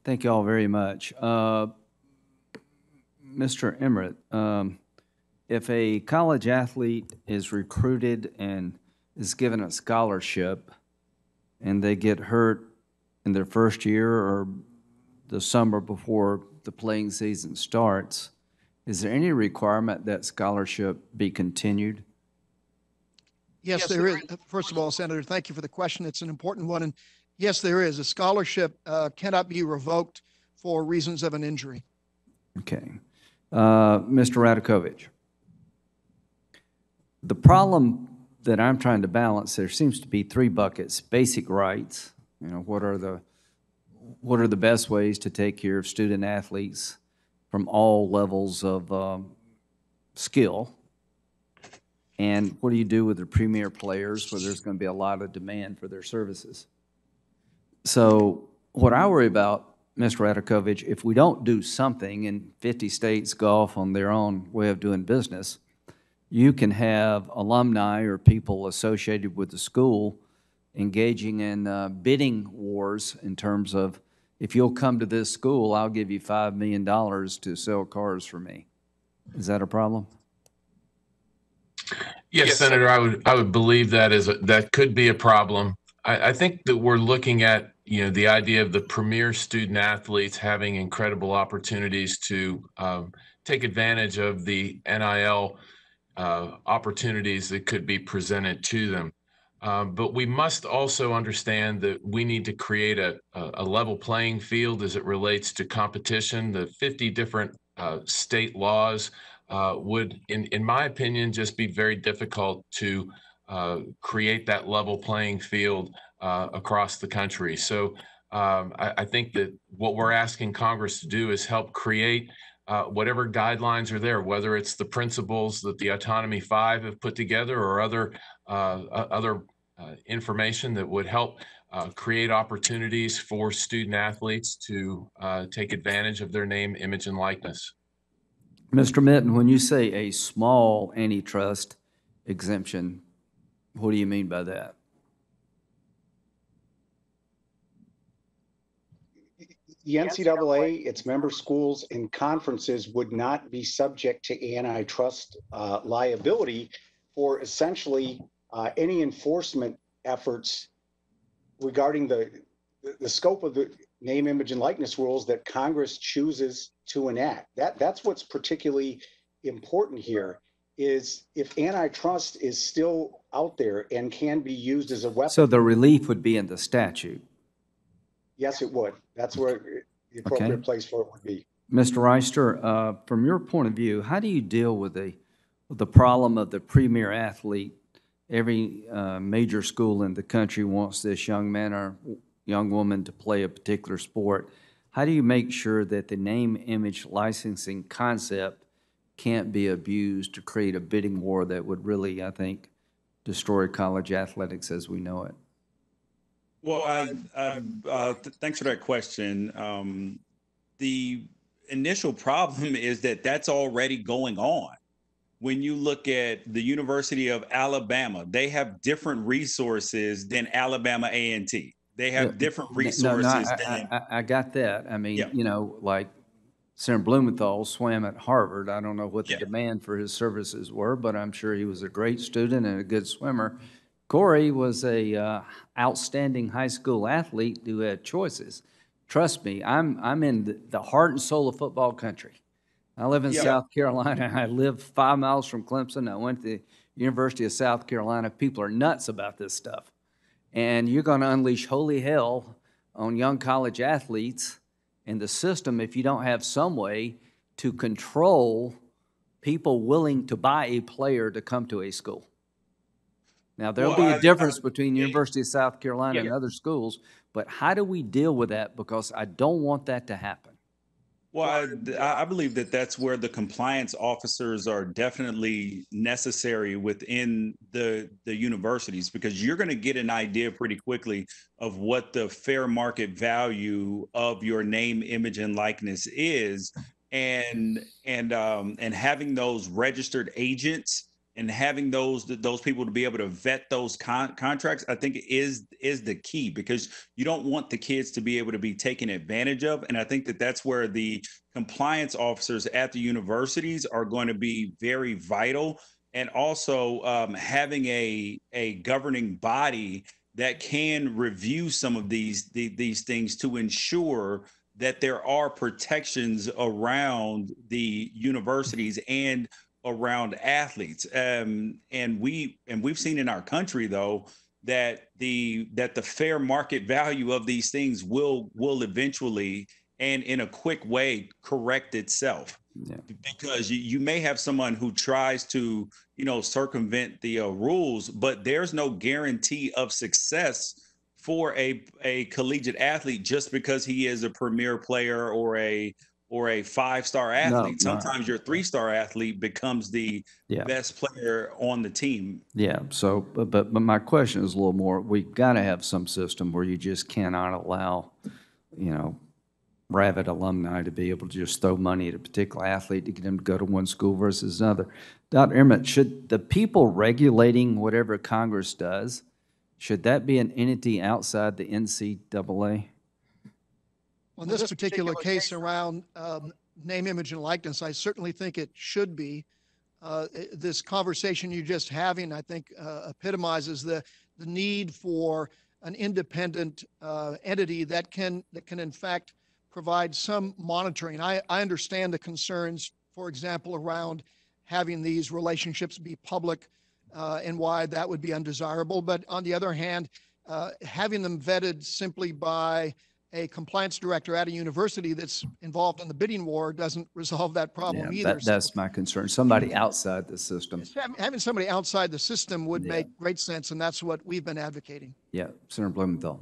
Thank you all very much. Mr. Emmerich, if a college athlete is recruited and is given a scholarship and they get hurt in their first year or the summer before the playing season starts, is there any requirement that scholarship be continued? Yes, there is. First of all, Senator, thank you for the question. It's an important one. And yes, there is. A scholarship cannot be revoked for reasons of an injury. Okay. Mr. Radakovich, the problem that I'm trying to balance, there seems to be three buckets: basic rights. What are the best ways to take care of student athletes from all levels of skill? And what do you do with the premier players where there's going to be a lot of demand for their services? So what I worry about, Mr. Radakovich, if we don't do something and 50 states go off on their own way of doing business, you can have alumni or people associated with the school engaging in bidding wars in terms of, if you'll come to this school, I'll give you $5 million to sell cars for me. Is that a problem? Yes, Senator, I would believe that could be a problem. I think that we're looking at the idea of the premier student athletes having incredible opportunities to take advantage of the NIL opportunities that could be presented to them. But we must also understand that we need to create a level playing field as it relates to competition. The 50 different state laws would, in my opinion, just be very difficult to create that level playing field across the country. So I think that what we're asking Congress to do is help create whatever guidelines are there, whether it's the principles that the Autonomy 5 have put together or other information that would help create opportunities for student athletes to take advantage of their name, image, and likeness. Mr. Minton, when you say a small antitrust exemption, what do you mean by that? The NCAA, its member schools, and conferences would not be subject to antitrust liability for essentially any enforcement efforts regarding the scope of the name, image, and likeness rules that Congress chooses to enact. That's what's particularly important here, is if antitrust is still out there and can be used as a weapon. So the relief would be in the statute? Yes, it would. That's where the appropriate place for it would be. Mr. Reister, from your point of view, how do you deal with the problem of the premier athlete? Every major school in the country wants this young man or young woman to play a particular sport. How do you make sure that the name, image, licensing concept can't be abused to create a bidding war that would really, I think, destroy college athletics as we know it? Well, thanks for that question. The initial problem is that that's already going on. When you look at the University of Alabama, they have different resources than Alabama A&T. They have different resources. I got that. I mean, like Senator Blumenthal swam at Harvard. I don't know what the demand for his services were, but I'm sure he was a great student and a good swimmer. Corey was a outstanding high school athlete who had choices. Trust me, I'm in the heart and soul of football country. I live in South Carolina. I live 5 miles from Clemson. I went to the University of South Carolina. People are nuts about this stuff. And you're going to unleash holy hell on young college athletes and the system if you don't have some way to control people willing to buy a player to come to a school. Now, there'll be a difference between the University of South Carolina and other schools, but how do we deal with that? Because I don't want that to happen. Well, I believe that that's where the compliance officers are definitely necessary within the universities, because you're going to get an idea pretty quickly of what the fair market value of your name, image, and likeness is, and having those registered agents and having those people to be able to vet those contracts, I think is the key, because you don't want the kids to be able to be taken advantage of. And I think that that's where the compliance officers at the universities are going to be very vital. And also having a governing body that can review some of these things to ensure that there are protections around the universities and around athletes. And we've seen in our country, though, that the fair market value of these things will eventually and in a quick way correct itself. Yeah. Because you may have someone who tries to, circumvent the rules, but there's no guarantee of success for a collegiate athlete just because he is a premier player or a 5-star athlete. No. Sometimes your 3-star athlete becomes the best player on the team. Yeah. So, but my question is a little more, we've got to have some system where you just cannot allow, rabid alumni to be able to just throw money at a particular athlete to get them to go to one school versus another. Dr. Ehrman, should the people regulating whatever Congress does, should that be an entity outside the NCAA? On this particular case around name, image, and likeness, I certainly think it should be. This conversation you're just having, I think, epitomizes the need for an independent entity that can in fact provide some monitoring. I understand the concerns, for example, around having these relationships be public and why that would be undesirable. But on the other hand, having them vetted simply by a compliance director at a university that's involved in the bidding war doesn't resolve that problem either. That's my concern. Somebody outside the system. Having somebody outside the system would make great sense, and that's what we've been advocating. Yeah, Senator Blumenthal.